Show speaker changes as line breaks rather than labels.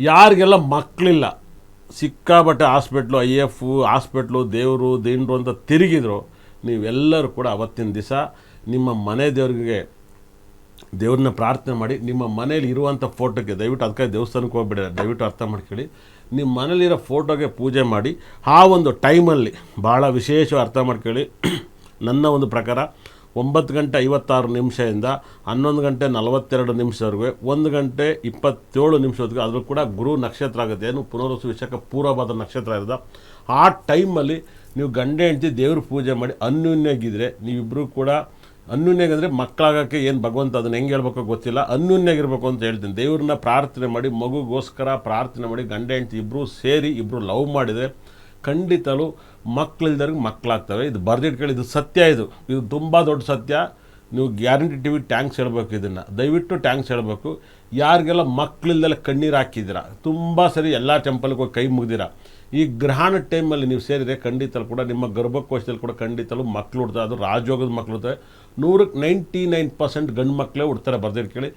ಯಾರಿಗೆಲ್ಲ ಮಕ್ಕಳಿಲ್ಲ ಸಿಕ್ಕಾಬಟ್ಟೆ ಹಾಸ್ಪಿಟ್ಲು IF ಹಾಸ್ಪಿಟ್ಲು ದೇವರು ದೀನರು ಅಂತ ತಿರುಗಿದ್ರು ನೀವೆಲ್ಲರೂ ಕೂಡ ಅವತ್ತಿನ ದಿವಸ ನಿಮ್ಮ ಮನೆ ದೇವ್ರನ್ನ ಪ್ರಾರ್ಥನೆ ಮಾಡಿ ನಿಮ್ಮ ಮನೇಲಿ ಇರುವಂಥ ಫೋಟೋಗೆ ದಯವಿಟ್ಟು ಅದಕ್ಕೆ ದೇವಸ್ಥಾನಕ್ಕೆ ಹೋಗ್ಬಿಡಿ, ದಯವಿಟ್ಟು ಅರ್ಥ ಮಾಡ್ಕೊಳ್ಳಿ. ನಿಮ್ಮ ಮನೇಲಿರೋ ಫೋಟೋಗೆ ಪೂಜೆ ಮಾಡಿ ಆ ಒಂದು ಟೈಮಲ್ಲಿ ಭಾಳ ವಿಶೇಷವಾಗಿ ಅರ್ಥ ಮಾಡ್ಕೊಳ್ಳಿ. ನನ್ನ ಒಂದು ಪ್ರಕಾರ 9:56 11 ಗಂಟೆ 42 ನಿಮಿಷವರೆಗೂ 1 ಗಂಟೆ 27 ನಿಮಿಷವರೆಗೂ ಅದ್ರೂ ಕೂಡ ಗುರು ನಕ್ಷತ್ರ ಆಗುತ್ತೆ. ಏನು ಪುನರ್ವಸು ವಿಶಾಖ ಪೂರ್ವಭಾದ ನಕ್ಷತ್ರ ಇರೋದು. ಆ ಟೈಮಲ್ಲಿ ನೀವು ಗಂಡ ಹೆಂಡತಿ ದೇವ್ರ ಪೂಜೆ ಮಾಡಿ ಅನ್ಯೂನ್ಯಾಗಿದ್ದರೆ ನೀವಿಬ್ಬರು ಕೂಡ ಅನ್ಯೂನ್ಯಾಗಂದರೆ ಮಕ್ಕಳಾಗೋಕ್ಕೆ ಏನು ಭಗವಂತ ಅದನ್ನು ಹೆಂಗೆ ಹೇಳ್ಬೇಕೋ ಗೊತ್ತಿಲ್ಲ, ಅನ್ಯೂನ್ಯಾಗಿರ್ಬೇಕು ಅಂತ ಹೇಳ್ತೀನಿ. ದೇವ್ರನ್ನ ಪ್ರಾರ್ಥನೆ ಮಾಡಿ ಮಗುಗೋಸ್ಕರ ಪ್ರಾರ್ಥನೆ ಮಾಡಿ ಗಂಡ ಹೆಂಡತಿ ಇಬ್ಬರು ಸೇರಿ ಇಬ್ಬರು ಲವ್ ಮಾಡಿದರೆ ಖಂಡಿತಲು ಮಕ್ಕಳಿಲ್ದವ್ರಿಗೆ ಮಕ್ಕಳಾಗ್ತವೆ. ಇದು ಬರೆದಿಟ್ಕೊಳ್ಳಿ, ಇದು ಸತ್ಯ, ಇದು ತುಂಬ ದೊಡ್ಡ ಸತ್ಯ. ನೀವು ಗ್ಯಾರಂಟಿ ಟಿವಿ ಟ್ಯಾಂಕ್ಸ್ ಹೇಳಬೇಕು, ಇದನ್ನು ದಯವಿಟ್ಟು ಟ್ಯಾಂಕ್ಸ್ ಹೇಳಬೇಕು. ಯಾರಿಗೆಲ್ಲ ಮಕ್ಕಳಿಲ್ದೆಲ್ಲ ಕಣ್ಣೀರು ಹಾಕಿದ್ದೀರಾ, ತುಂಬ ಸರಿ ಎಲ್ಲ ಟೆಂಪಲ್ಗೆ ಹೋಗಿ ಕೈ ಮುಗ್ದಿರ, ಈ ಗ್ರಹಣ ಟೈಮಲ್ಲಿ ನೀವು ಸೇರಿದರೆ ಖಂಡಿತಲು ಕೂಡ ನಿಮ್ಮ ಗರ್ಭಕೋಶದಲ್ಲಿ ಕೂಡ ಖಂಡಿತಲು ಮಕ್ಕಳು ಹುಡ್ತಾರೆ. ಅದು ರಾಜಯೋಗದ ಮಕ್ಕಳು ಹುಡ್ತಾರೆ. 100ಕ್ಕೆ 99% ಗಂಡು ಮಕ್ಕಳೇ ಹುಡ್ತಾರೆ, ಬರೆದಿಟ್ಕೊಳ್ಳಿ.